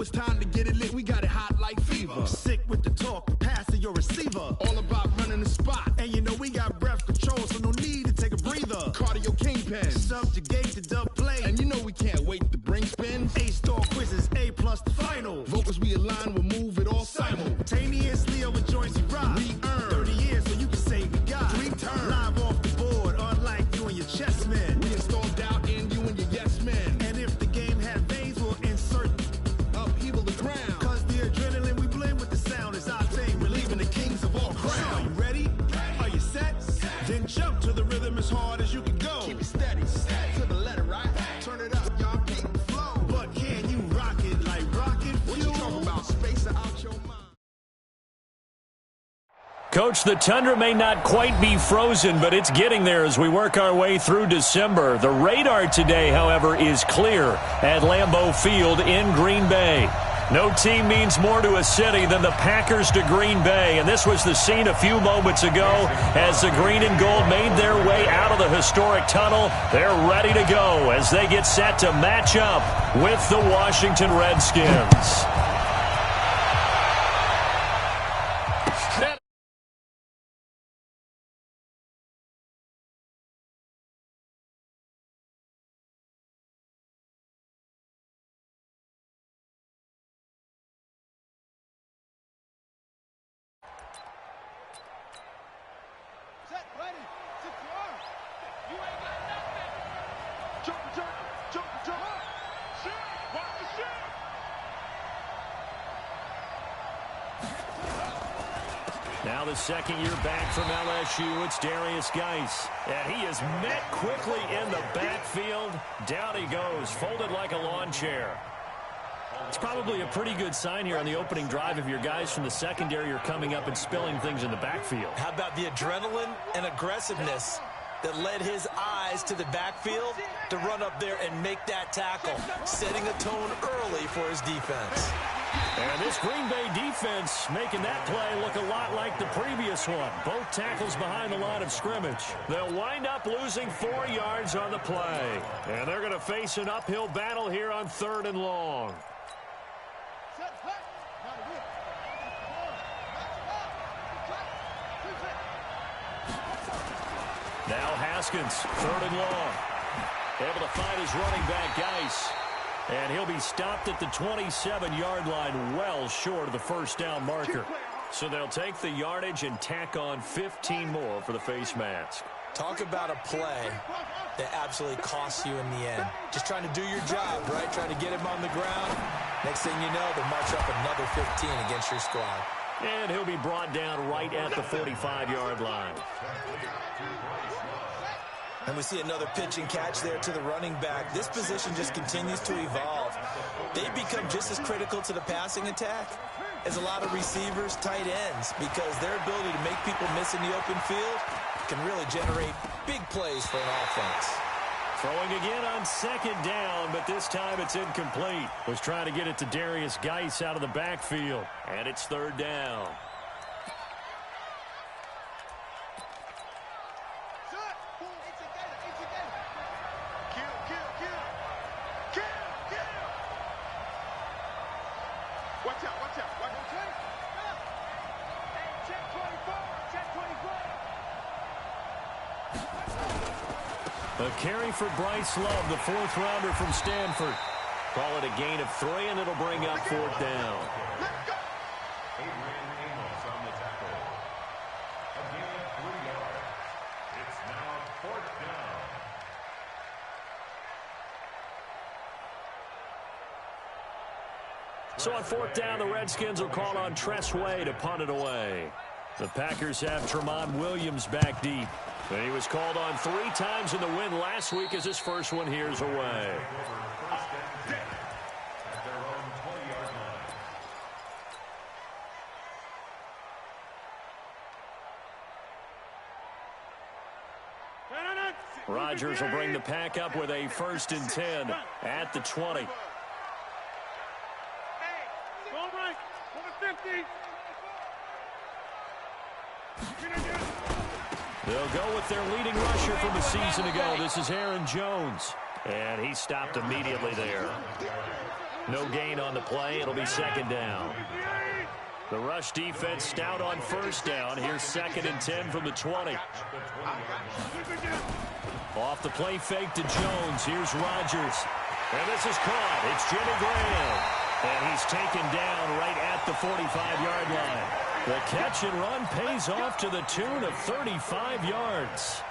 it's time to get it lit, we got it hot like fever. Sick with the talk, pass to your receiver. All about running the spot. And you know we got breath control, so no need to take a breather. Cardio kingpin, subjugate the dub play. And you know we can't wait to bring spins. A-star quizzes, A+ the final. Vocals we align, we'll move it all simultaneously over joints we rock. We earn 30 years, so you can say we got 3 turns. Live off the board, unlike you and your chess men. We install doubt in you and your yes men. And if the game had veins, we'll insert upheaval the ground. Cause the adrenaline we blend with the sound is our thing, relieving the kings of all crowns. So are you ready? Are you set? Then jump to the rhythm as hard as you can go. Keep it steady, to the letter, right? Turn it up, y'all, keep the flow. But can you rock it like rocket fuel? What you talking about? Space out your mind. Coach, the tundra may not quite be frozen, but it's getting there as we work our way through December. The radar today, however, is clear at Lambeau Field in Green Bay. No team means more to a city than the Packers to Green Bay, and this was the scene a few moments ago as the green and gold made their way out of the historic tunnel. They're ready to go as they get set to match up with the Washington Redskins. Now the second year back from LSU, it's Darius Geis. And he is met quickly in the backfield. Down he goes, folded like a lawn chair. It's probably a pretty good sign here on the opening drive if your guys from the secondary are coming up and spilling things in the backfield. How about the adrenaline and aggressiveness that led his eyes to the backfield to run up there and make that tackle, setting a tone early for his defense. And this Green Bay defense making that play look a lot like the previous one. Both tackles behind the line of scrimmage. They'll wind up losing 4 yards on the play. And they're going to face an uphill battle here on 3rd and long. Now Haskins, 3rd and long. Able to find his running back, Geis. And he'll be stopped at the 27-yard line, well short of the first down marker. So they'll take the yardage and tack on 15 more for the face mask. Talk about a play that absolutely costs you in the end. Just trying to do your job, right? Trying to get him on the ground. Next thing you know, they'll march up another 15 against your squad. And he'll be brought down right at the 45-yard line. And we see another pitch and catch there to the running back. This position just continues to evolve. They become just as critical to the passing attack as a lot of receivers, tight ends, because their ability to make people miss in the open field can really generate big plays for an offense. Throwing again on 2nd down, but this time it's incomplete. Was trying to get it to Darius Geis out of the backfield. And it's 3rd down. A carry for Bryce Love, the 4th rounder from Stanford. Call it a gain of 3, and it'll bring up 4th down. So on 4th down, the Redskins will call on Tress Way to punt it away. The Packers have Tremont Williams back deep. And he was called on 3 times in the win last week as his first one here's away. Rodgers will bring the pack up with a 1st and 10 at the 20. They'll go with their leading rusher from a season ago. This is Aaron Jones. And he stopped immediately there. No gain on the play. It'll be second down. The rush defense stout on first down. Here's 2nd and 10 from the 20. Off the play fake to Jones. Here's Rodgers. And this is caught. It's Jimmy Graham. And he's taken down right at the 45-yard line. The catch and run pays off to the tune of 35 yards.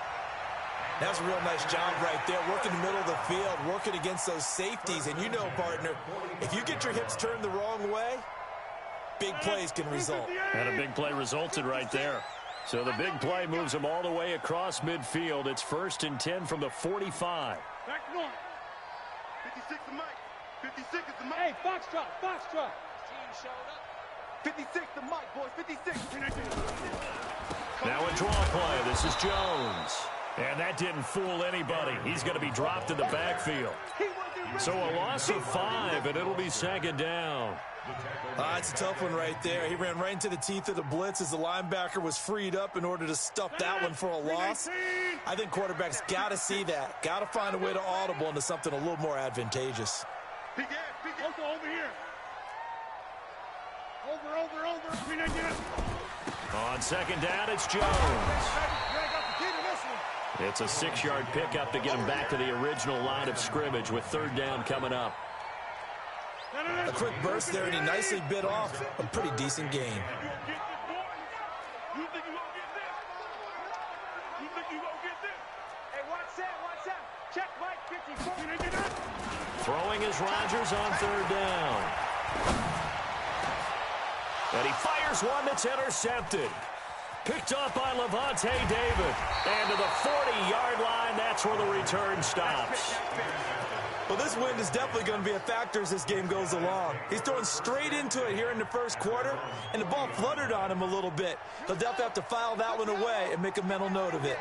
That's a real nice job right there, working the middle of the field, working against those safeties. And you know, partner, if you get your hips turned the wrong way, big plays can result. And a big play resulted right there. So the big play moves them all the way across midfield. It's 1st and 10 from the 45. Back north. 56 the mic. 56 is the mic. Hey, Foxtrot, Foxtrot. Team showed up. 56 the mic, boys. 56. Now a draw play. This is Jones. And that didn't fool anybody. He's going to be dropped in the backfield. So a loss of 5, and it'll be 2nd down. It's a tough one right there. He ran right into the teeth of the blitz as the linebacker was freed up in order to stuff that one for a loss. I think quarterbacks got to see that. Got to find a way to audible into something a little more advantageous. Over here. Over. On 2nd down, it's Jones. It's a 6-yard pickup to get him back to the original line of scrimmage with 3rd down coming up. A quick burst there, and he nicely bit off a pretty decent gain. Throwing is Rodgers on 3rd down. And he fires one that's intercepted. Picked up by Levante David. And to the 40-yard line, that's where the return stops. Well, this wind is definitely going to be a factor as this game goes along. He's throwing straight into it here in the first quarter, and the ball fluttered on him a little bit. He'll definitely have to file that one away and make a mental note of it.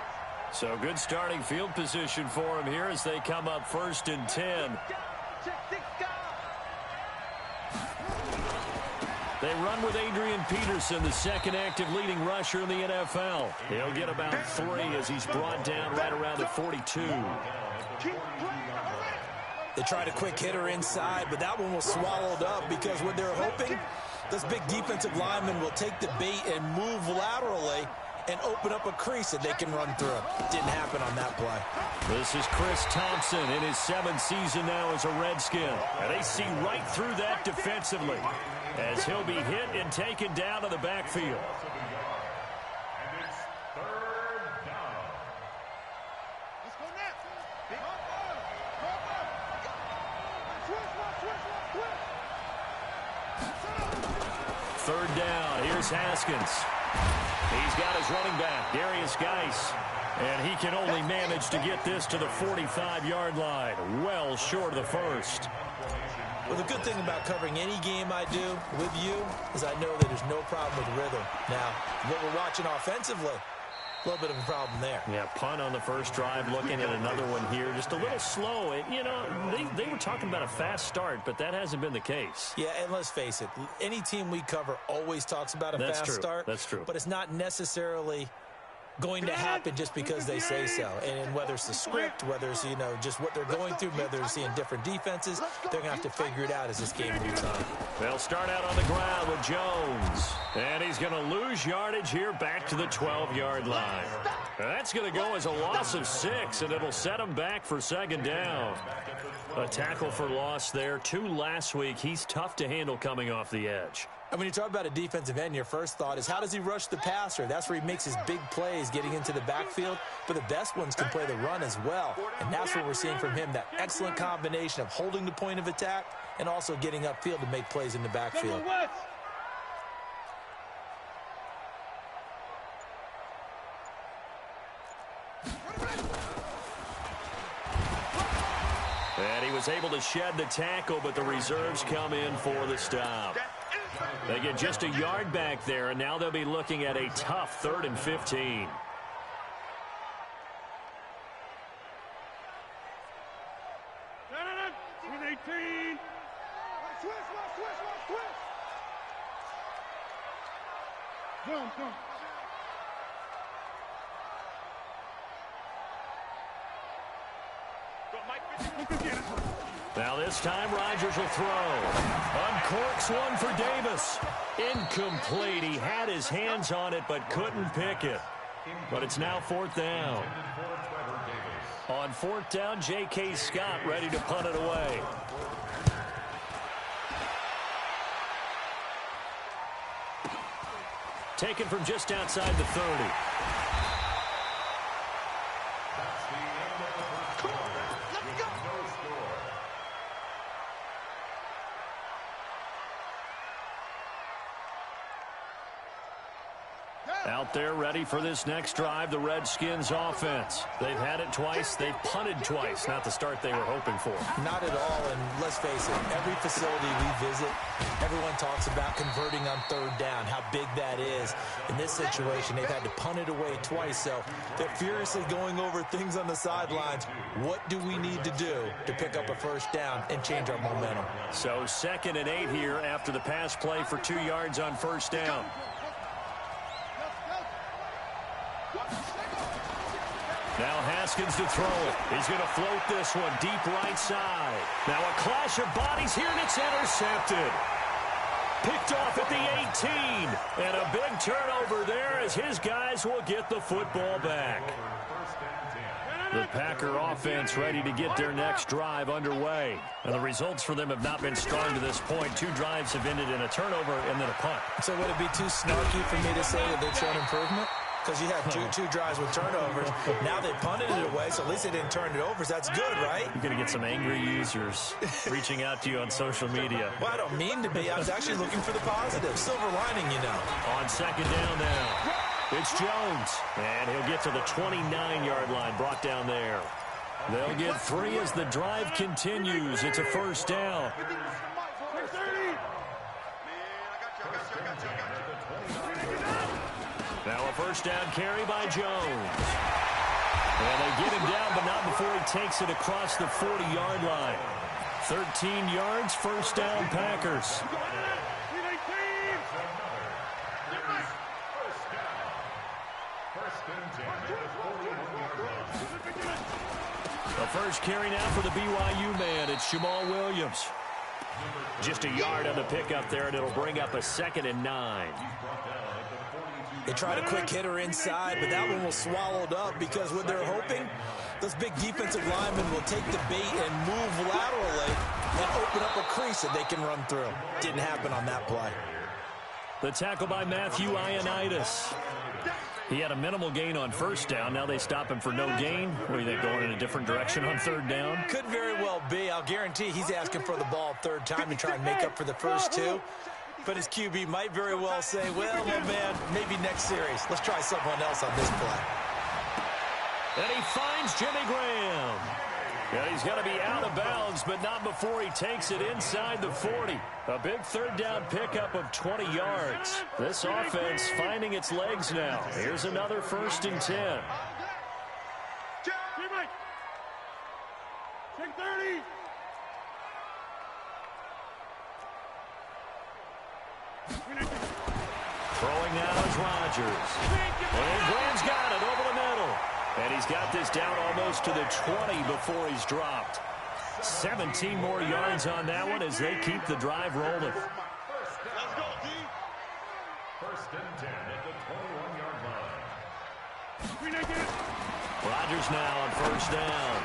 So good starting field position for him here as they come up 1st and 10. They run with Adrian Peterson, the 2nd active leading rusher in the NFL. He'll get about 3 as he's brought down right around the 42. They tried a quick hitter inside, but that one was swallowed up because what they're hoping, this big defensive lineman will take the bait and move laterally and open up a crease that they can run through. Didn't happen on that play. This is Chris Thompson in his 7th season now as a Redskin. And they see right through that defensively as he'll be hit and taken down to the backfield. Third down. Here's Haskins. He's got his running back, Darius Geis. And he can only manage to get this to the 45-yard line. Well short of the first. Well, the good thing about covering any game I do with you is I know that there's no problem with rhythm. Now, what we're watching offensively, a little bit of a problem there. Yeah, punt on the first drive, looking at another one here. Just a little slow. You know, they were talking about a fast start, but that hasn't been the case. Yeah, and let's face it, any team we cover always talks about a fast start. That's true. But it's not necessarily going to happen just because they say so. And whether it's the script, whether it's, you know, just what they're going through, whether they're seeing different defenses, they're going to have to figure it out as this game moves on. They'll start out on the ground with Jones. And he's going to lose yardage here back to the 12-yard line. That's going to go as a loss of 6, and it'll set him back for 2nd down. A tackle for loss there. 2 last week. He's tough to handle coming off the edge. And when you talk about a defensive end, your first thought is, how does he rush the passer? That's where he makes his big plays, getting into the backfield. But the best ones can play the run as well. And that's what we're seeing from him, that excellent combination of holding the point of attack and also getting upfield to make plays in the backfield. And he was able to shed the tackle, but the reserves come in for the stop. They get just a yard back there, and now they'll be looking at a tough 3rd and 15. Now this time, Rodgers will throw. Uncorks one for Davis. Incomplete. He had his hands on it but couldn't pick it. But it's now 4th down. On 4th down, J.K. Scott ready to punt it away. Taken from just outside the 30. Out there ready for this next drive, the Redskins offense. They've had it twice. They've punted twice. Not the start they were hoping for. Not at all, and let's face it, every facility we visit, everyone talks about converting on 3rd down, how big that is. In this situation, they've had to punt it away twice, so they're furiously going over things on the sidelines. What do we need to do to pick up a 1st down and change our momentum? So 2nd and 8 here after the pass play for 2 yards on 1st down. Now Haskins to throw it. He's going to float this one deep right side. Now a clash of bodies here, and it's intercepted. Picked off at the 18. And a big turnover there as his guys will get the football back. The Packer offense ready to get their next drive underway. And the results for them have not been strong to this point. 2 drives have ended in a turnover and then a punt. So would it be too snarky for me to say that they've shown improvement? Because you had two drives with turnovers. Now they punted it away, so at least they didn't turn it over. So that's good, right? You're going to get some angry users reaching out to you on social media. Well, I don't mean to be. I was actually looking for the positive. Silver lining, you know. On 2nd down now, it's Jones. And he'll get to the 29-yard line, brought down there. They'll get 3 as the drive continues. It's a 1st down. Now a 1st down carry by Jones. And they get him down, but not before he takes it across the 40-yard line. 13 yards, 1st down Packers. The first carry now for the BYU man. It's Jamal Williams. Just a yard on the pickup there, and it'll bring up a 2nd and 9. They tried a quick hitter inside, but that one was swallowed up because what they're hoping, those big defensive linemen will take the bait and move laterally and open up a crease that they can run through. Didn't happen on that play. The tackle by Matthew Ioannidis. He had a minimal gain on 1st down. Now they stop him for no gain. What do you think, going in a different direction on 3rd down? Could very well be. I'll guarantee he's asking for the ball 3rd time to try and make up for the first 2. But his QB might very well say, well, my man, maybe next series. Let's try someone else on this play. And he finds Jimmy Graham. And he's going to be out of bounds, but not before he takes it inside the 40. A big 3rd down pickup of 20 yards. This offense finding its legs now. Here's another 1st and 10. Check 30. Throwing now is Rodgers. And Graham's got it over the middle. And he's got this down almost to the 20 before he's dropped. 17 more yards on that one as they keep the drive rolling. Let's go, D. 1st and 10 at the 21-yard line. Rodgers now on 1st down.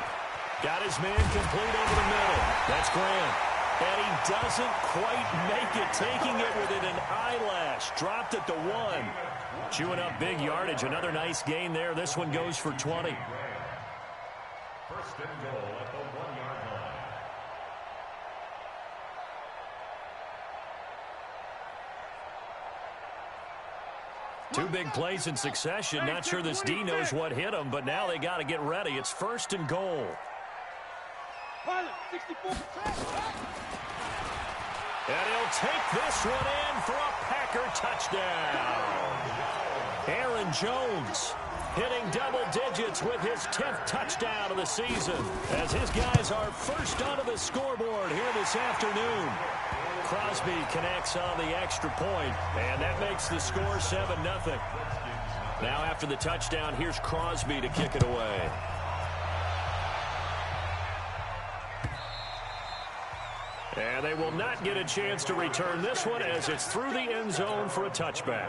Got his man complete over the middle. That's Graham. And he doesn't quite make it, taking it within an eyelash. Dropped at the 1. Chewing up big yardage. Another nice gain there. This one goes for 20. 1st and goal at the 1-yard line. Two big plays in succession. Not sure this D knows what hit him, but now they got to get ready. It's 1st and goal. Pilot, 64%. And he'll take this one in for a Packer touchdown. Aaron Jones hitting double digits with his 10th touchdown of the season as his guys are first onto the scoreboard here this afternoon. Crosby connects on the extra point, and that makes the score 7-0. Now after the touchdown, here's Crosby to kick it away. And they will not get a chance to return this one as it's through the end zone for a touchback.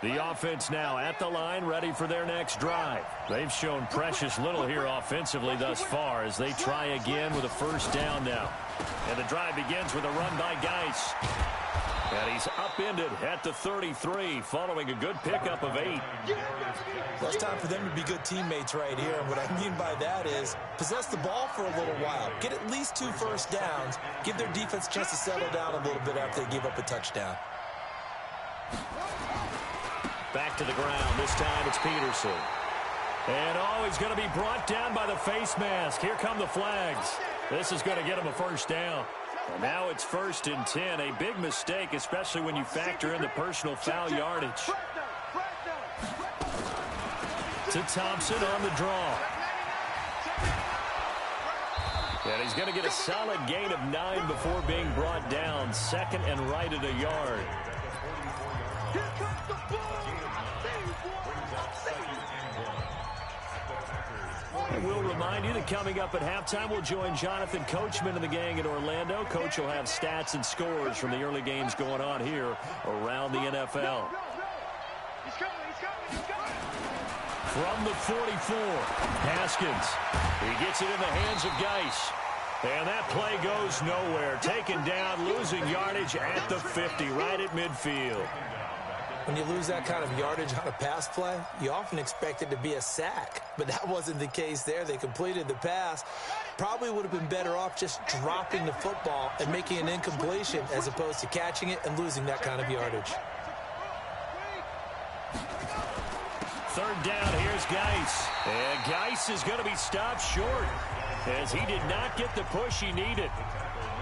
The offense now at the line, ready for their next drive. They've shown precious little here offensively thus far as they try again with a first down now. And the drive begins with a run by Geis. And he's upended at the 33 following a good pickup of 8. Well, it's time for them to be good teammates right here. And what I mean by that is possess the ball for a little while. Get at least 2 first downs. Give their defense a chance to settle down a little bit after they give up a touchdown. Back to the ground. This time it's Peterson. And he's going to be brought down by the face mask. Here come the flags. This is going to get him a first down. And now it's 1st and 10. A big mistake, especially when you factor in the personal foul yardage. To Thompson on the draw. And he's going to get a solid gain of 9 before being brought down. 2nd and right at a yard. We'll remind you that coming up at halftime, we'll join Jonathan Coachman and the gang in Orlando. Coach will have stats and scores from the early games going on here around the NFL. From the 44, Haskins. He gets it in the hands of Geis. And that play goes nowhere. Taken down, losing yardage at the 50, right at midfield. When you lose that kind of yardage on a pass play, you often expect it to be a sack. But that wasn't the case there. They completed the pass. Probably would have been better off just dropping the football and making an incompletion as opposed to catching it and losing that kind of yardage. 3rd down, here's Geis. And Geis is going to be stopped short as he did not get the push he needed.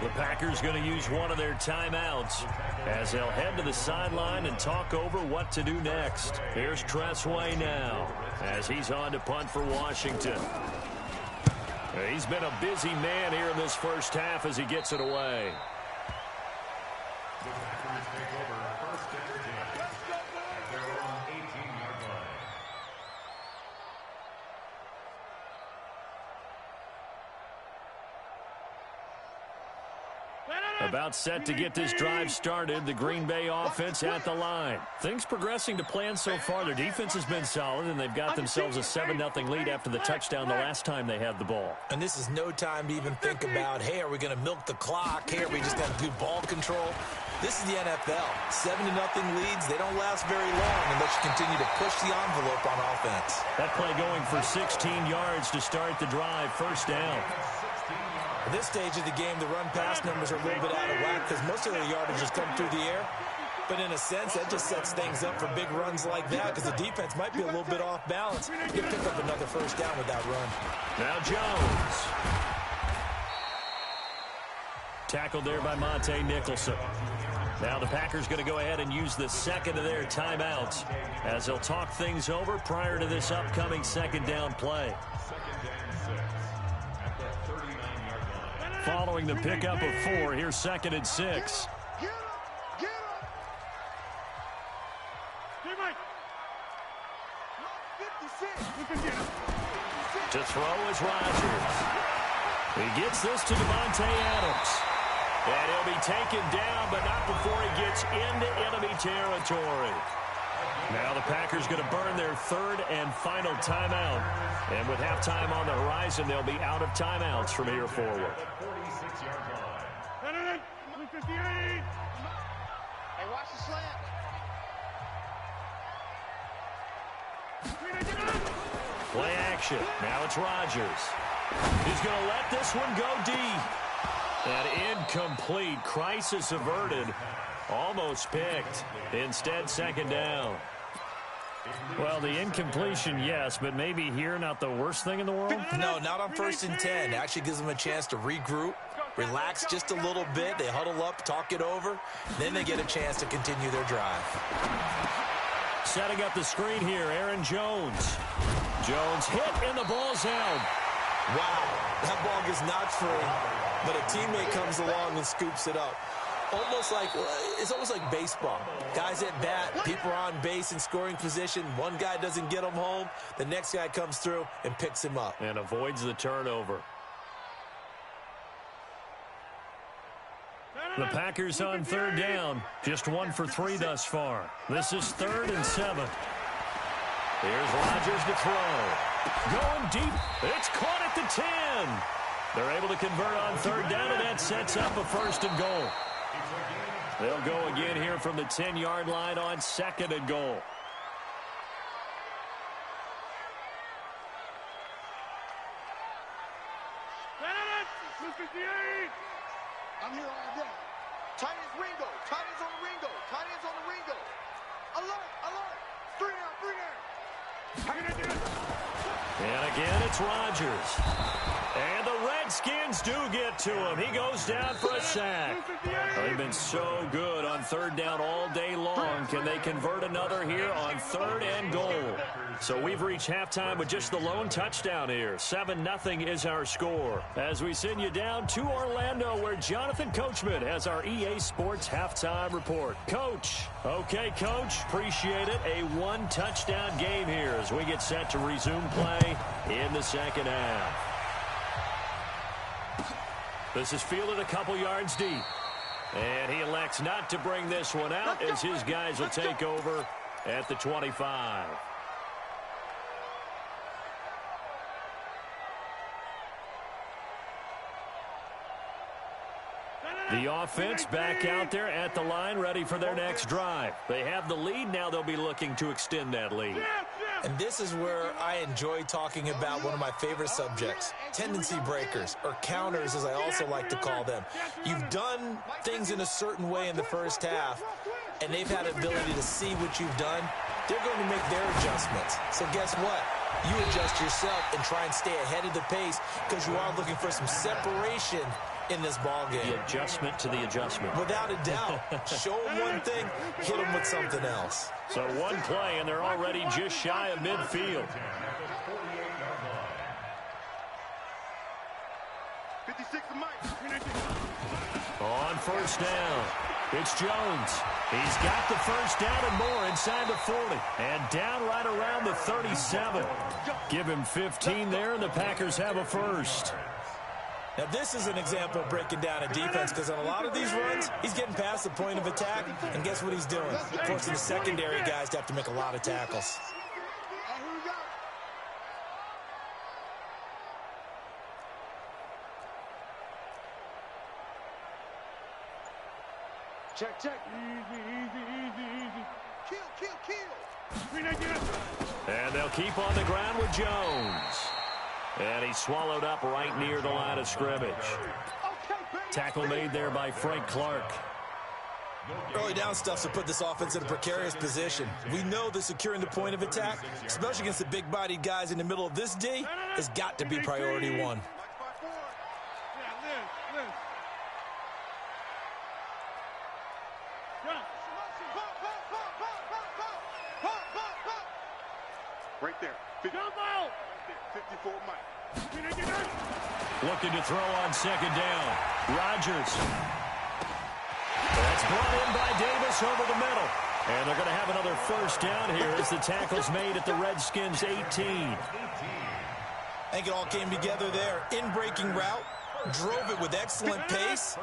The Packers going to use one of their timeouts as they'll head to the sideline and talk over what to do next. Here's Tressway now as he's on to punt for Washington. He's been a busy man here in this first half as he gets it away. The Packers take over 1st and 10 at their own 18-yard line. About set to get this drive started, the Green Bay offense at the line. Things progressing to plan so far. Their defense has been solid, and they've got themselves a 7-0 lead after the touchdown the last time they had the ball. And this is no time to even think about, hey, are we going to milk the clock? Hey, are we just going to do ball control? This is the NFL. 7-0 leads, they don't last very long unless you continue to push the envelope on offense. That play going for 16 yards to start the drive. First down. At this stage of the game, the run-pass numbers are a little bit out of whack because most of their yardage has come through the air. But in a sense, that just sets things up for big runs like that because the defense might be a little bit off balance. You pick up another first down with that run. Now Jones. Tackled there by Monte Nicholson. Now the Packers going to go ahead and use the 2nd of their timeouts as they'll talk things over prior to this upcoming 2nd down play. Following the pickup of 4, here's 2nd and 6. To throw is Rodgers. He gets this to Devontae Adams. And he'll be taken down, but not before he gets into enemy territory. Now the Packers going to burn their 3rd and final timeout. And with halftime on the horizon, they'll be out of timeouts from here forward. 46-yard line. 58. Hey, watch the slant. Play action. Now it's Rodgers. He's going to let this one go deep. And incomplete. Crisis averted. Almost picked. Instead, 2nd down. Well, the incompletion, yes, but maybe here not the worst thing in the world? No, not on 1st and 10. It actually gives them a chance to regroup, relax just a little bit. They huddle up, talk it over. Then they get a chance to continue their drive. Setting up the screen here, Aaron Jones. Jones hit and the ball's out. Wow, that ball gets knocked free, but a teammate comes along and scoops it up. It's almost like baseball. Guys at bat, people are on base in scoring position. One guy doesn't get him home. The next guy comes through and picks him up. And avoids the turnover. The Packers on third down. Just 1 for 3 thus far. This is 3rd and 7. Here's Rodgers to throw. Going deep. It's caught at the 10. They're able to convert on third down, and that sets up a 1st and goal. They'll go again here from the 10-yard line on 2nd and goal. I'm here all day. Tight ends Ringo. Tight ends on the Ringo. Tight ends on the Ringo. Alert, alert. 3 down. And again, it's Rodgers. And the Redskins do get to him. He goes down for a sack. They've been so good on third down all day long. Can they convert another here on 3rd and goal? So we've reached halftime with just the lone touchdown here. 7-0 is our score. As we send you down to Orlando, where Jonathan Coachman has our EA Sports halftime report. Coach. Okay, Coach. Appreciate it. A 1-touchdown game here as we get set to resume play in the second half. This is fielded a couple yards deep. And he elects not to bring this one out as his guys will take over at the 25. The offense back out there at the line, ready for their next drive. They have the lead. Now they'll be looking to extend that lead. And this is where I enjoy talking about one of my favorite subjects, tendency breakers, or counters as I also like to call them. You've done things in a certain way in the first half, and they've had the ability to see what you've done. They're going to make their adjustments. So guess what? You adjust yourself and try and stay ahead of the pace because you are looking for some separation in this ball game. The adjustment to the adjustment. Without a doubt. Show them one thing, hit them with something else. So one play, and they're already just shy of midfield. 56 to Mike. On first down, it's Jones. He's got the first down and more inside the 40. And down right around the 37. Give him 15 there, and the Packers have a first. Now, this is an example of breaking down a defense because on a lot of these runs, he's getting past the point of attack, and guess what he's doing? Forcing the secondary guys to have to make a lot of tackles. Check, check. Easy. Kill. And they'll keep on the ground with Jones. And he's swallowed up right near the line of scrimmage. Tackle made there by Frank Clark. Early down stuff to put this offense in a precarious position. We know that securing the point of attack, especially against the big-bodied guys in the middle of this D, has got to be priority one. Right there. 54 Mike. Looking to throw on second down. Rodgers. That's brought in by Davis over the middle. And they're going to have another first down here as the tackle's made at the Redskins' 18. I think it all came together there. In-breaking route, drove it with excellent pace.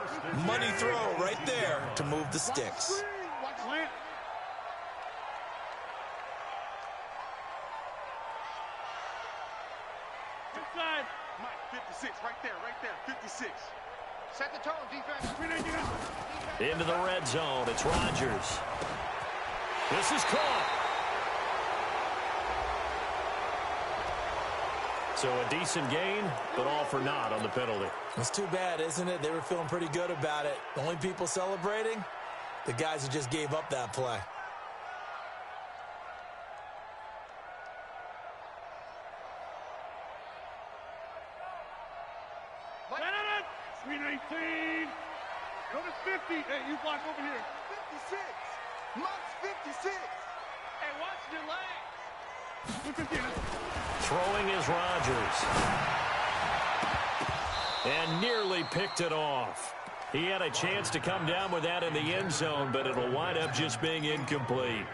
Money throw right there to move the sticks. Mike, 56, right there, 56. Set the tone, defense. Into the red zone, it's Rodgers. This is caught. So a decent gain, but all for naught on the penalty. It's too bad, isn't it? They were feeling pretty good about it. The only people celebrating, the guys who just gave up that play. Sweet 18. Go to 50. Hey, you block over here. 56. Mike's 56. Hey, watch your legs. Throwing is Rodgers. And nearly picked it off. He had a chance to come down with that in the end zone, but it'll wind up just being incomplete.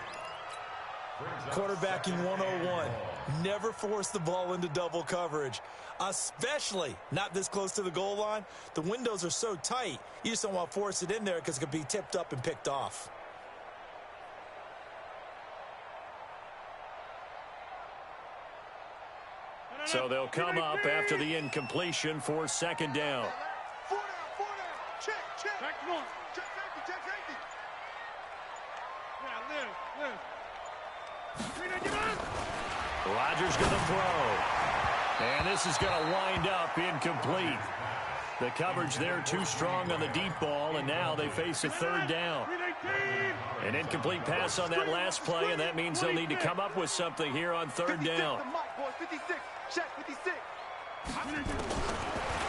Quarterbacking 101. Never force the ball into double coverage, especially not this close to the goal line. The windows are so tight, you just don't want to force it in there because it could be tipped up and picked off. So they'll come up after the incompletion for second down. 4 down. Check. Back to one. Check safety. Yeah, live. Rodgers going to throw. And this is going to wind up incomplete. The coverage there too strong on the deep ball, and now they face a third down. An incomplete pass on that last play, and that means they'll need to come up with something here on third down. 56. Check 56.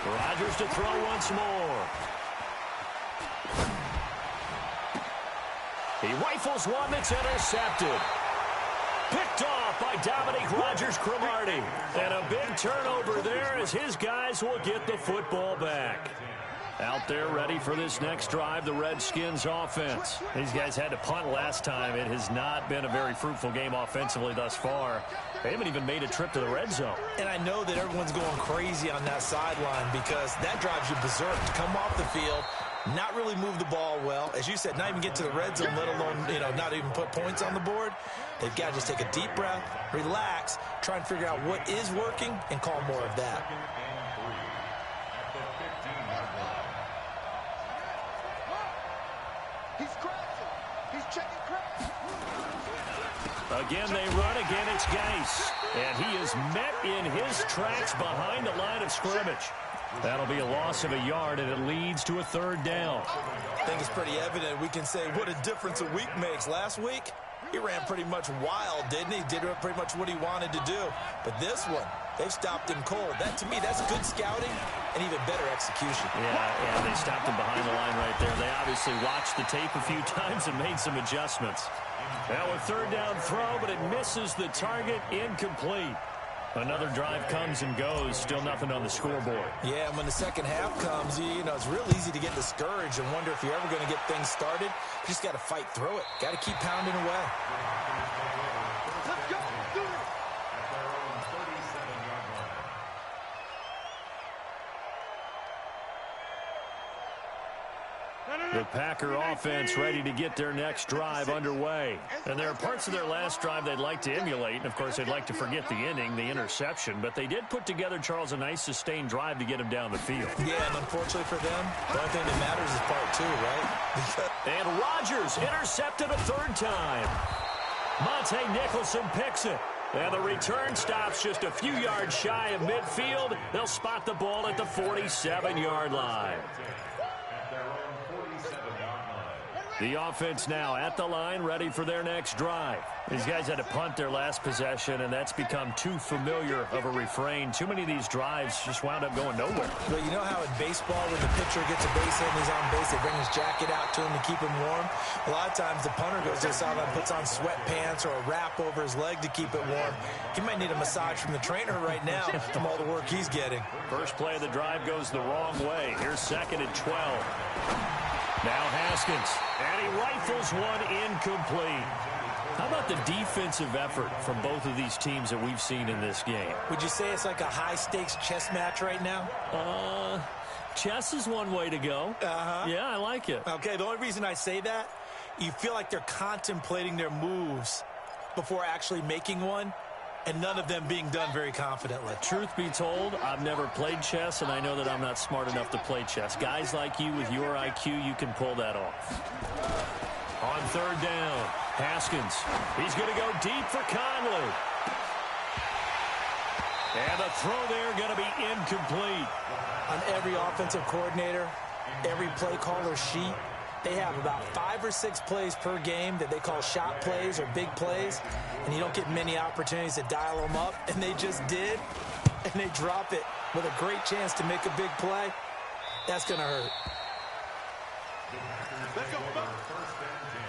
Rodgers to throw once more. He rifles one that's intercepted. Picked off by Dominique Rodgers-Cromartie. And a big turnover there as his guys will get the football back. Out there ready for this next drive, the Redskins offense. These guys had to punt last time. It has not been a very fruitful game offensively thus far. They haven't even made a trip to the red zone. And I know that everyone's going crazy on that sideline because that drives you berserk to come off the field, not really move the ball well. As you said, not even get to the red zone, let alone, not even put points on the board. They've got to just take a deep breath, relax, try and figure out what is working, and call more of that. He's crashing. He's checking crash. Again, they run. Again, it's Geis. And he is met in his tracks behind the line of scrimmage. That'll be a loss of a yard, and it leads to a third down. I think it's pretty evident. We can say what a difference a week makes. Last week, he ran pretty much wild, didn't he? Did pretty much what he wanted to do. But this one, they've stopped him cold. That, to me, that's good scouting and even better execution. Yeah, and they stopped him behind the line right there. They obviously watched the tape a few times and made some adjustments. Now a third down throw, but it misses the target, incomplete. Another drive comes and goes, still nothing on the scoreboard. Yeah, and when the second half comes, it's real easy to get discouraged and wonder if you're ever going to get things started. You just got to fight through it. Got to keep pounding away. Let's go. Do it. At their own 37-yard line. The Packer offense ready to get their next drive underway. And there are parts of their last drive they'd like to emulate. And, of course, they'd like to forget the ending, the interception. But they did put together, Charles, a nice sustained drive to get him down the field. Yeah, and unfortunately for them, the only thing that matters is part two, right? And Rodgers intercepted a third time. Monte Nicholson picks it. And the return stops just a few yards shy of midfield. They'll spot the ball at the 47-yard line. The offense now at the line, ready for their next drive. These guys had to punt their last possession, and that's become too familiar of a refrain. Too many of these drives just wound up going nowhere. Well, you know how in baseball, when the pitcher gets a base hit and he's on base, they bring his jacket out to him to keep him warm? A lot of times the punter goes to the sideline, puts on sweatpants or a wrap over his leg to keep it warm. He might need a massage from the trainer right now from all the work he's getting. First play of the drive goes the wrong way. Here's second and 12. Now Haskins, and he rifles one incomplete. How about the defensive effort from both of these teams that we've seen in this game? Would you say it's like a high-stakes chess match right now? Chess is one way to go. Yeah, I like it. Okay, the only reason I say that, you feel like they're contemplating their moves before actually making one, and none of them being done very confidently. Truth be told, I've never played chess, and I know that I'm not smart enough to play chess. Guys like you with your IQ, you can pull that off. On third down, Haskins. He's going to go deep for Conley. And the throw there going to be incomplete. On every offensive coordinator, every play caller sheet, they have about 5 or 6 plays per game that they call shot plays or big plays, and you don't get many opportunities to dial them up, and they just did, and they drop it with a great chance to make a big play. That's going to hurt. Let's go. First and 10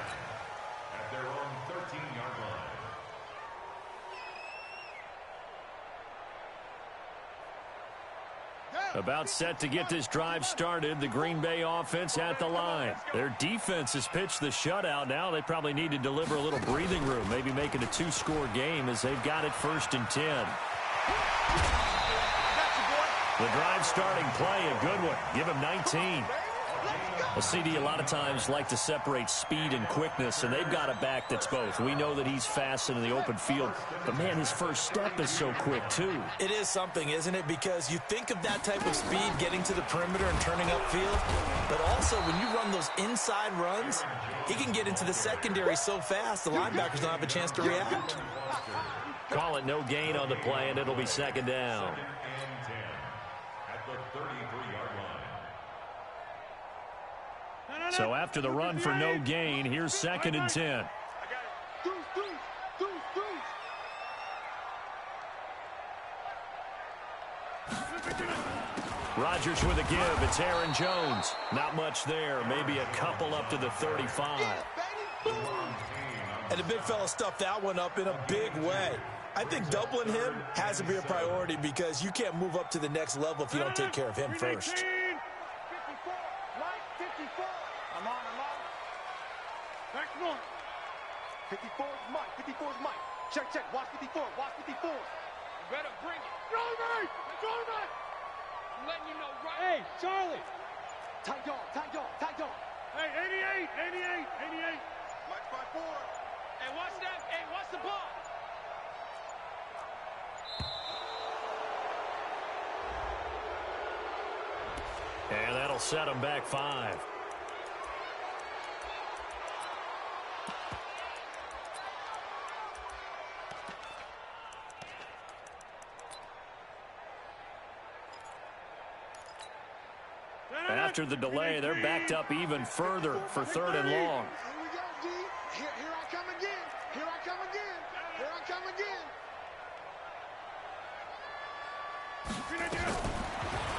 at their own 13-yard line. About set to get this drive started, the Green Bay offense at the line. Their defense has pitched the shutout. Now they probably need to deliver a little breathing room, maybe make it a 2-score game as they've got it 1st and 10. The drive starting play, a good one. Give him 19. A CD a lot of times like to separate speed and quickness, and they've got a back that's both. We know that he's fast in the open field, but, man, his first step is so quick, too. It is something, isn't it? Because you think of that type of speed getting to the perimeter and turning upfield, but also when you run those inside runs, he can get into the secondary so fast the linebackers don't have a chance to react. Call it no gain on the play, and it'll be 2nd down. So after the run for no gain, here's 2nd and 10. Rodgers with a give. It's Aaron Jones. Not much there. Maybe a couple up to the 35. And the big fella stuffed that one up in a big way. I think doubling him has to be a priority because you can't move up to the next level if you don't take care of him first. I'm on. Back north. 54 is Mike. 54 is Mike. Check. Watch 54. Watch 54. You better bring it. Throw me! I'm letting you know right. Hey, Charlie. Tight dog. Hey, 88. Mike 5-4. Hey, watch that. Hey, watch the ball. And that'll set him back 5. After the delay, they're backed up even further for 3rd and long. Here we go, D. Here I come again.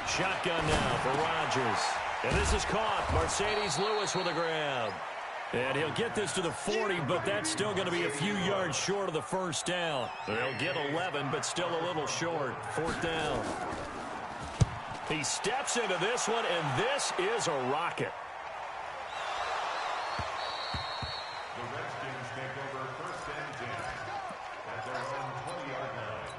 Shotgun now for Rodgers. And this is caught. Mercedes Lewis with a grab. And he'll get this to the 40, but that's still going to be a few yards short of the 1st down. They'll get 11, but still a little short. 4th down. He steps into this one, and this is a rocket. The Redskins take over 1st and 10 at their own 20-yard line.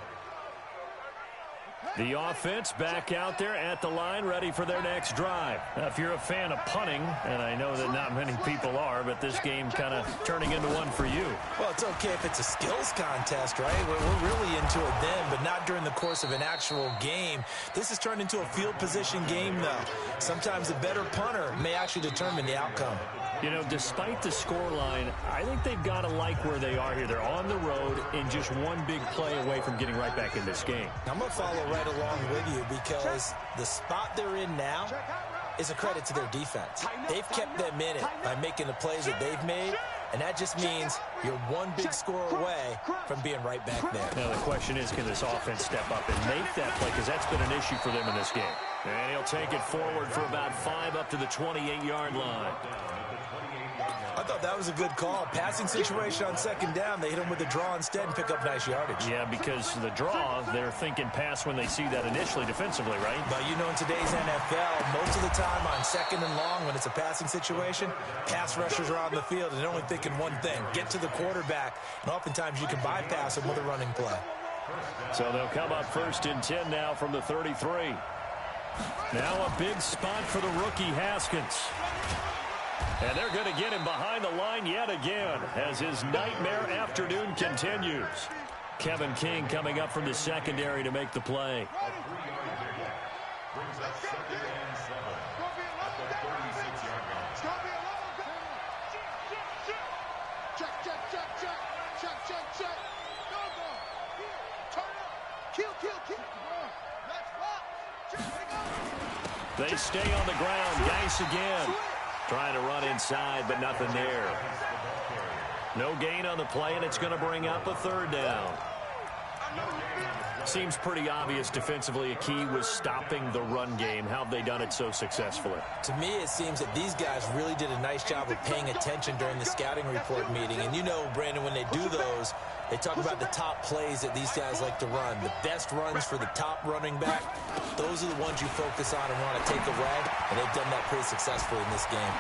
The offense back out there at the line, ready for their next drive. Now, if you're a fan of punting, and I know that not many people are, but this game kind of turning into one for you. Well, it's okay if it's a skills contest, right? We're really into it then, but not during the course of an actual game. This has turned into a field position game, though. Sometimes the better punter may actually determine the outcome. You know, despite the scoreline, I think they've got to like where they are here. They're on the road and just one big play away from getting right back in this game. I'm going to follow right along with you because the spot they're in now is a credit to their defense. They've kept them in it by making the plays that they've made, and that just means you're one big score away from being right back there. Now, the question is, can this offense step up and make that play? Because that's been an issue for them in this game. And he'll take it forward for about 5 up to the 28-yard line. I thought that was a good call. Passing situation on 2nd down. They hit him with a draw instead and pick up nice yardage. Yeah, because the draw, they're thinking pass when they see that initially defensively, right? But you know, in today's NFL, most of the time on 2nd and long, when it's a passing situation, pass rushers are on the field and they're only thinking one thing, get to the quarterback. And oftentimes you can bypass him with a running play. So they'll come up 1st and 10 now from the 33. Now a big spot for the rookie Haskins. And they're going to get him behind the line yet again as his nightmare afternoon continues. Kevin King coming up from the secondary to make the play. Brings up 2nd and 7 at the 36-yard line. Check. Go. Turn up. Kill. They stay on the ground. Geis again. Trying to run inside, but nothing there. No gain on the play, and it's going to bring up a 3rd down. Seems pretty obvious defensively a key was stopping the run game. How have they done it so successfully? To me, it seems that these guys really did a nice job of paying attention during the scouting report meeting. And you know, Brandon, when they do those, They talk about the top plays that these guys like to run. The best runs for the top running back, those are the ones you focus on and want to take away, and they've done that pretty successfully in this game.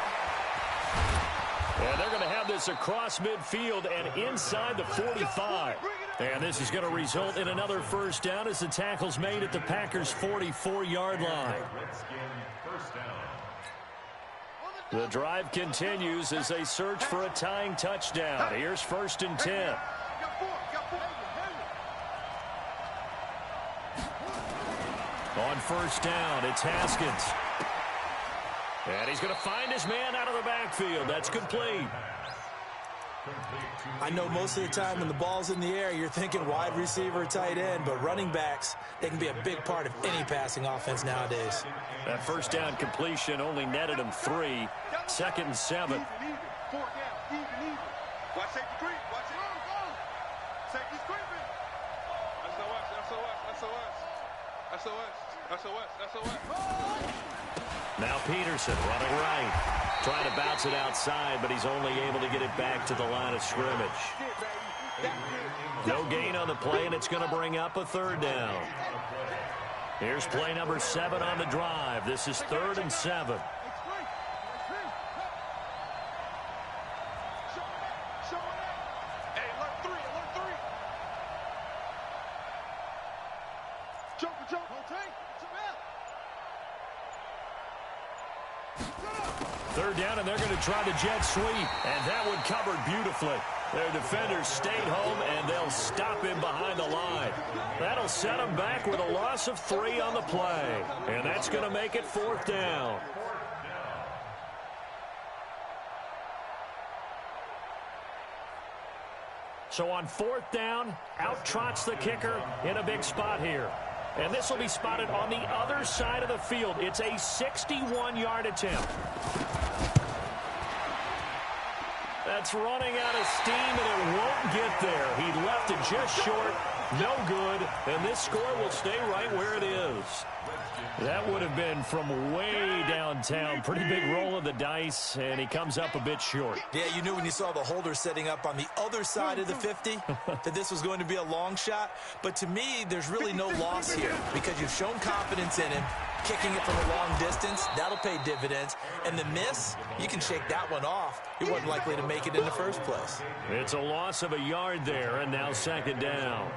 And they're going to have this across midfield and inside the 45. And this is going to result in another first down as the tackle's made at the Packers' 44-yard line. The drive continues as they search for a tying touchdown. Here's 1st and 10. On 1st down, it's Haskins. And he's going to find his man out of the backfield. That's complete. I know most of the time when the ball's in the air, you're thinking wide receiver, tight end, but running backs, they can be a big part of any passing offense nowadays. That 1st down completion only netted him 3. 2nd and 7. Watch safety creep. Watch it. Safety's creeping. SOS. Now Peterson running right. Trying to bounce it outside, but he's only able to get it back to the line of scrimmage. No gain on the play, and it's going to bring up a 3rd down. Here's play number 7 on the drive. This is 3rd and 7. Third down, and they're going to try the jet sweep, and that one covered beautifully. Their defenders stayed home, and they'll stop him behind the line. That'll set him back with a loss of 3 on the play, and that's going to make it 4th down. So on 4th down, out trots the kicker in a big spot here. And this will be spotted on the other side of the field. It's a 61-yard attempt. That's running out of steam, and it won't get there. He left it just short. No good. And this score will stay right where it is. That would have been from way downtown. Pretty big roll of the dice, and he comes up a bit short. Yeah, you knew when you saw the holder setting up on the other side of the 50 that this was going to be a long shot. But to me, there's really no loss here because you've shown confidence in him. Kicking it from a long distance, that'll pay dividends. And the miss, you can shake that one off. He wasn't likely to make it in the first place. It's a loss of a yard there, and now 2nd down.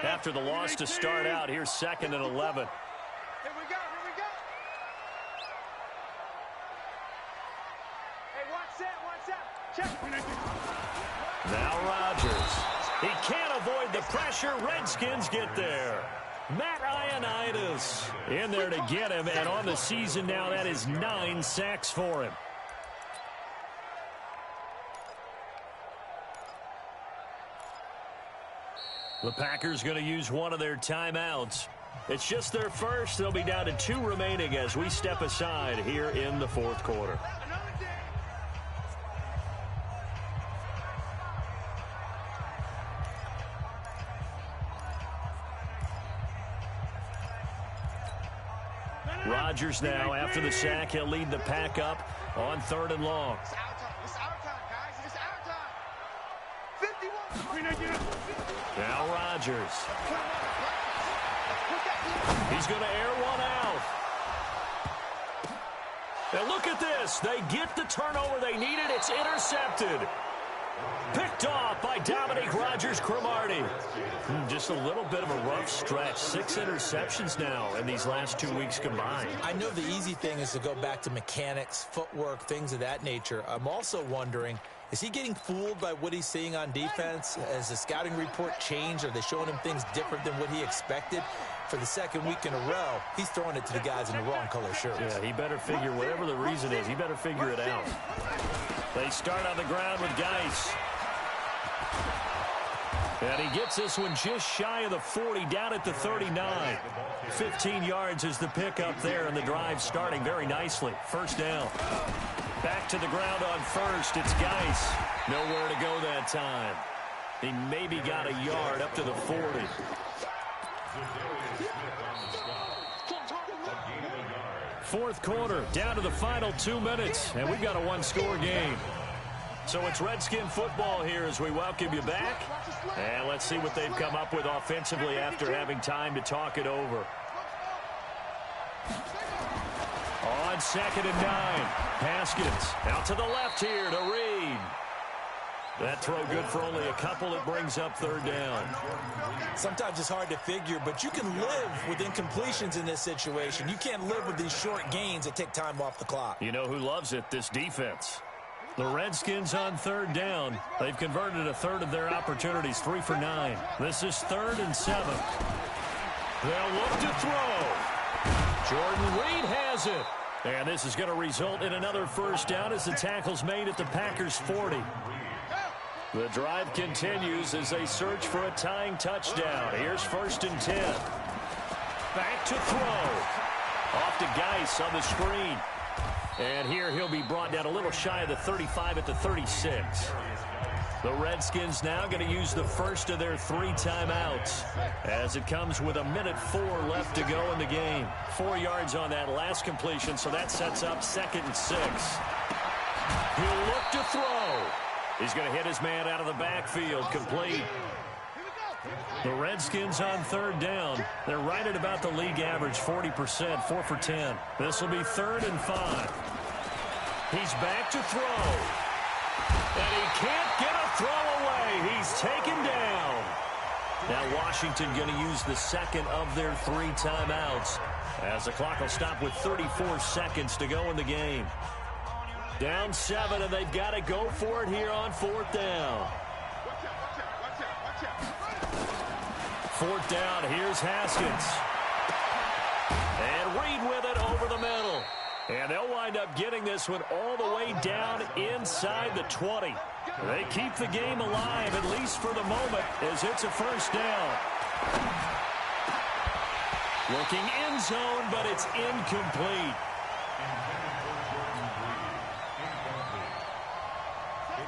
After the loss to start out, here's 2nd and 11. Here we go. Hey, watch that. Check. Now Rodgers. He can't avoid the pressure. Redskins get there. Matt Ioannidis in there to get him, and on the season now, that is 9 sacks for him. The Packers going to use one of their timeouts. It's just their first. They'll be down to 2 remaining as we step aside here in the 4th quarter. Rodgers now, after the sack, he'll lead the pack up on 3rd and long. It's our time, guys. It's our time. 51. Now Rodgers. He's going to air one out. Now look at this. They get the turnover they needed. It's intercepted. Picked off by Dominique Rodgers-Cromartie. Just a little bit of a rough stretch. 6 interceptions now in these last 2 weeks combined. I know the easy thing is to go back to mechanics, footwork, things of that nature. I'm also wondering, is he getting fooled by what he's seeing on defense? Has the scouting report changed? Are they showing him things different than what he expected? For the 2nd week in a row, he's throwing it to the guys in the wrong color shirts. Yeah, he better figure, whatever the reason is, he better figure it out. They start on the ground with Geis. And he gets this one just shy of the 40, down at the 39. 15 yards is the pickup there, and the drive starting very nicely. 1st down. Back to the ground on 1st. It's Geis. Nowhere to go that time. He maybe got a yard up to the 40. 4th quarter, down to the final 2 minutes, and we've got a 1-score game. So it's Redskin football here as we welcome you back. And let's see what they've come up with offensively after having time to talk it over. On 2nd and 9, Haskins out to the left here to Reed. That throw good for only a couple. It brings up 3rd down. Sometimes it's hard to figure, but you can live with incompletions in this situation. You can't live with these short gains that take time off the clock. You know who loves it? This defense. The Redskins on 3rd down. They've converted a third of their opportunities, 3 for 9. This is 3rd and 7. They'll look to throw. Jordan Reed has it. And this is going to result in another 1st down as the tackle's made at the Packers' 40. The drive continues as they search for a tying touchdown. Here's 1st and 10. Back to throw. Off to Geis on the screen. And here he'll be brought down a little shy of the 35 at the 36. The Redskins now going to use the first of their 3 timeouts as it comes with 1:04 left to go in the game. 4 yards on that last completion, so that sets up 2nd and 6. He'll look to throw. He's going to hit his man out of the backfield, complete. The Redskins on 3rd down. They're right at about the league average, 40%, 4 for 10. This will be 3rd and 5. He's back to throw. And he can't get a throw away. He's taken down. Now Washington going to use the 2nd of their 3 timeouts as the clock will stop with 34 seconds to go in the game. Down 7, and they've got to go for it here on 4th down. 4th down, here's Haskins. And Reed with it over the middle. And they'll wind up getting this one all the way down inside the 20. They keep the game alive, at least for the moment, as it's a 1st down. Looking end zone, but it's incomplete.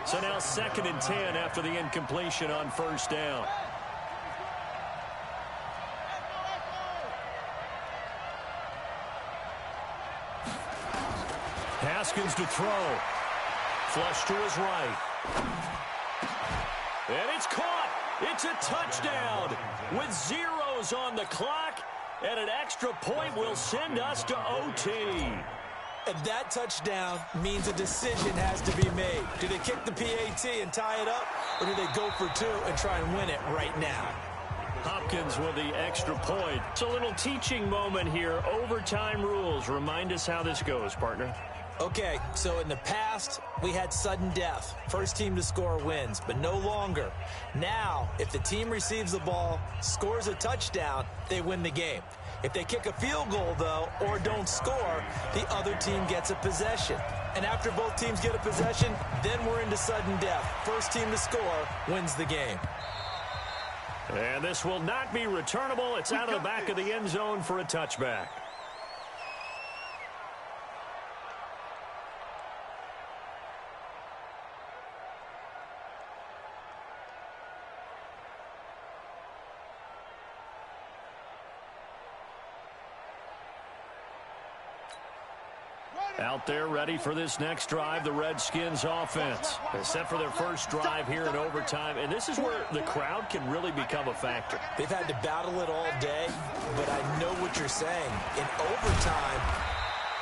So now 2nd and 10 after the incompletion on 1st down. Haskins to throw. Flush to his right. And it's caught. It's a touchdown with zeros on the clock. And an extra point will send us to OT. And that touchdown means a decision has to be made. Do they kick the PAT and tie it up, or do they go for 2 and try and win it right now? Hopkins with the extra point. It's a little teaching moment here. Overtime rules. Remind us how this goes, partner. Okay, so in the past, we had sudden death. First team to score wins, but no longer. Now, if the team receives the ball, scores a touchdown, they win the game. If they kick a field goal, though, or don't score, the other team gets a possession. And after both teams get a possession, then we're into sudden death. First team to score wins the game. And this will not be returnable. It's out of the back of the end zone for a touchback. Out there ready for this next drive, the Redskins offense. They're set for their first drive here in overtime, and this is where the crowd can really become a factor. They've had to battle it all day, but I know what you're saying. In overtime,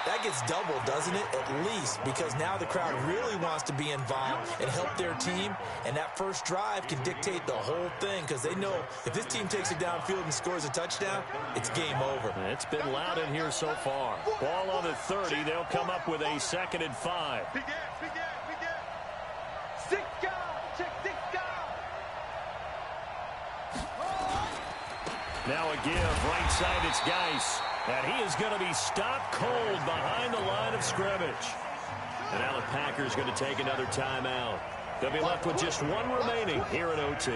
that gets doubled, doesn't it? At least, because now the crowd really wants to be involved and help their team, and that first drive can dictate the whole thing because they know if this team takes it downfield and scores a touchdown, it's game over. It's been loud in here so far. Ball on the 30. They'll come up with a 2nd and 5. Now a give. Right side, it's Geis. And he is going to be stopped cold behind the line of scrimmage. And now the Packers going to take another timeout. They'll be left with just 1 remaining here at OT.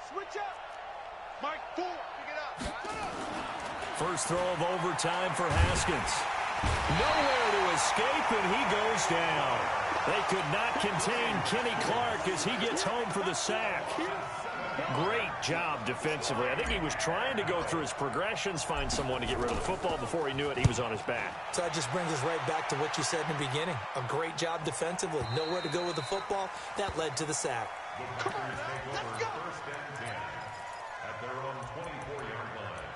Switch up. Mike 4, pick it up. First throw of overtime for Haskins. Nowhere to escape, and he goes down. They could not contain Kenny Clark as he gets home for the sack. Great job defensively. I think he was trying to go through his progressions, find someone to get rid of the football. Before he knew it, he was on his back. So that just brings us right back to what you said in the beginning. A great job defensively. Nowhere to go with the football. That led to the sack. Come on, let's go. First and 10 at their own 24-yard line.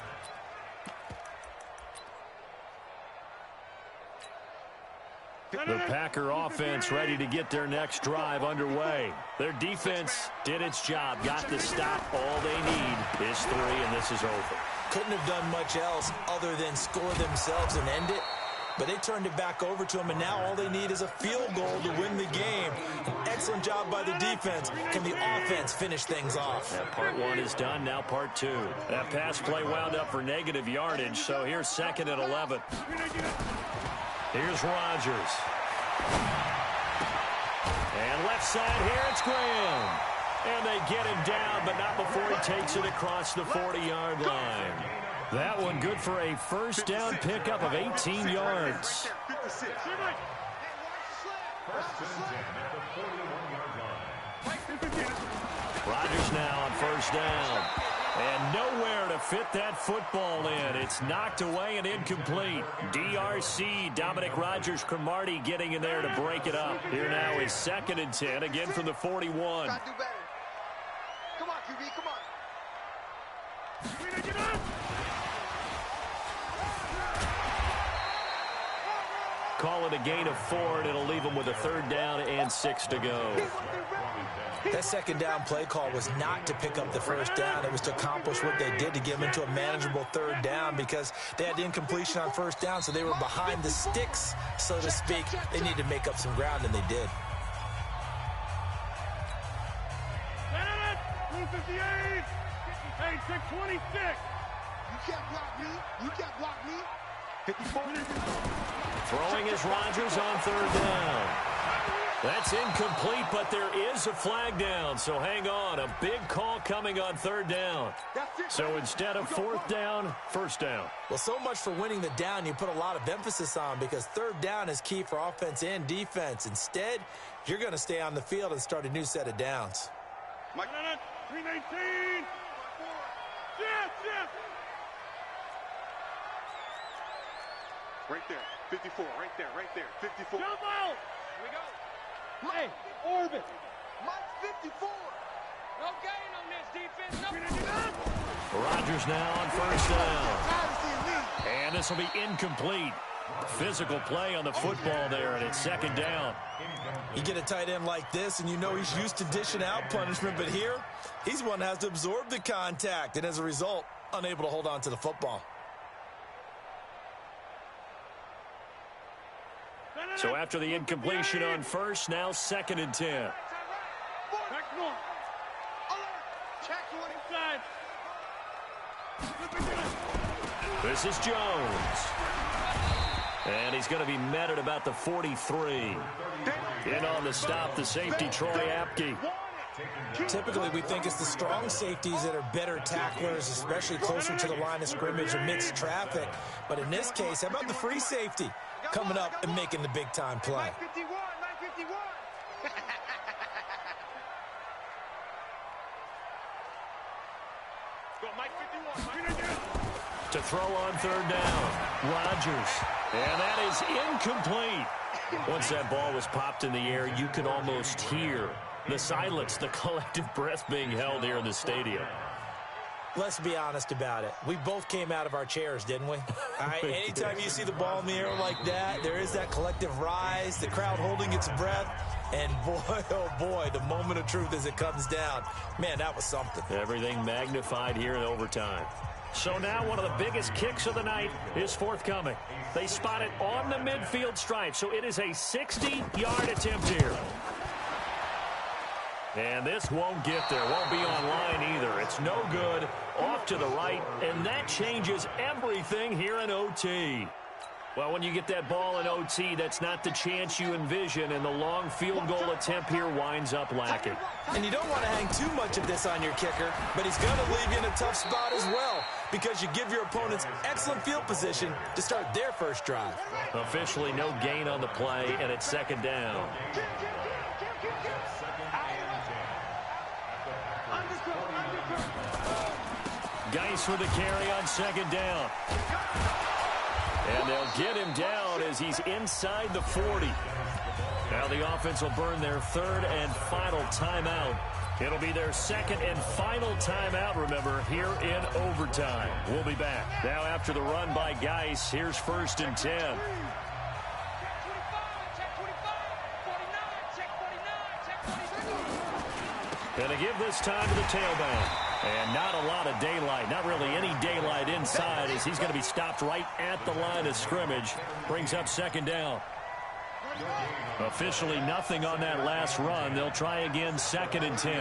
The Packer offense ready to get their next drive underway. Their defense did its job, got the stop. All they need is 3, and this is over. Couldn't have done much else other than score themselves and end it. But they turned it back over to them, and now all they need is a field goal to win the game. An excellent job by the defense. Can the offense finish things off? That part 1 is done, now part 2. That pass play wound up for negative yardage, so here's 2nd and 11. Here's Rodgers. And left side here, it's Graham. And they get him down, but not before he takes it across the 40-yard line. That one good for a first down pickup of 18 yards. First and 10 at the 41-yard line. Rodgers now on first down. And nowhere to fit that football in. It's knocked away and incomplete. DRC, Dominic Rodgers-Cromartie getting in there to break it up. Here now is 2nd and 10, again from the 41. Come on, QB, come on. Call it a gain of 4, and it'll leave them with a 3rd down and 6 to go. That 2nd down play call was not to pick up the first down. It was to accomplish what they did, to get them into a manageable 3rd down, because they had incompletion on first down, so they were behind the sticks, so to speak. They needed to make up some ground, and they did. 258. Hey, 626. You can't block me. You can't block me. 54. Throwing is Rodgers on 3rd down. That's incomplete, but there is a flag down, so hang on. A big call coming on 3rd down. So instead of 4th down, 1st down. Well, so much for winning the down you put a lot of emphasis on, because 3rd down is key for offense and defense. Instead, you're going to stay on the field and start a new set of downs. 319. Yes. Right there. 54. Right there. 54. Jump out. Here we go. Hey, orbit. Mike's 54. No gain on this defense. No. Rodgers now on 1st down. And this will be incomplete. Physical play on the football there, and it's 2nd down. You get a tight end like this, and you know he's used to dishing out punishment, but here, he's one that has to absorb the contact, and as a result, unable to hold on to the football. So after the incompletion on 1st, now 2nd and 10. Back north. Alert. Check to one inside. This is Jones. And he's going to be met at about the 43. In on the stop, the safety, Troy Apke. Typically, we think it's the strong safeties that are better tacklers, especially closer to the line of scrimmage amidst traffic. But in this case, how about the free safety coming up and making the big-time play? 951. Go, Mike 51. To throw on 3rd down, Rodgers. And that is incomplete. Once that ball was popped in the air, you could almost hear the silence, the collective breath being held here in the stadium. Let's be honest about it. We both came out of our chairs, didn't we? All right, anytime you see the ball in the air like that, there is that collective rise, the crowd holding its breath, and boy, oh boy, the moment of truth as it comes down. Man, that was something. Everything magnified here in overtime. So now one of the biggest kicks of the night is forthcoming. They spot it on the midfield stripe, so it is a 60-yard attempt here. And this won't get there, won't be online either. It's no good, off to the right, and that changes everything here in OT. Well, when you get that ball in OT, that's not the chance you envision, and the long field goal attempt here winds up lacking. And you don't want to hang too much of this on your kicker, but he's going to leave you in a tough spot as well because you give your opponents excellent field position to start their first drive. Officially no gain on the play, and it's second down. Geis with the carry on second down. And they'll get him down as he's inside the 40. Now the offense will burn their third and final timeout. It'll be their second and final timeout, remember, here in overtime. We'll be back. Now after the run by Geis, here's 1st and 10. And to give this time to the tailback. And not a lot of daylight, not really any daylight inside as he's going to be stopped right at the line of scrimmage. Brings up second down. Officially nothing on that last run. They'll try again 2nd and 10.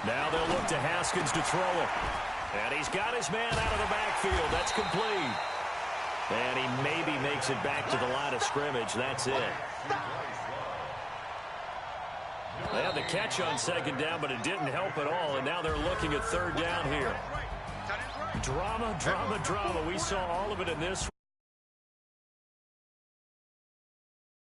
Now they'll look to Haskins to throw it. And he's got his man out of the backfield. That's complete. And he maybe makes it back to the line of scrimmage. That's it. They had the catch on second down, but it didn't help at all, and now they're looking at third down here. Drama, drama, drama. We saw all of it in this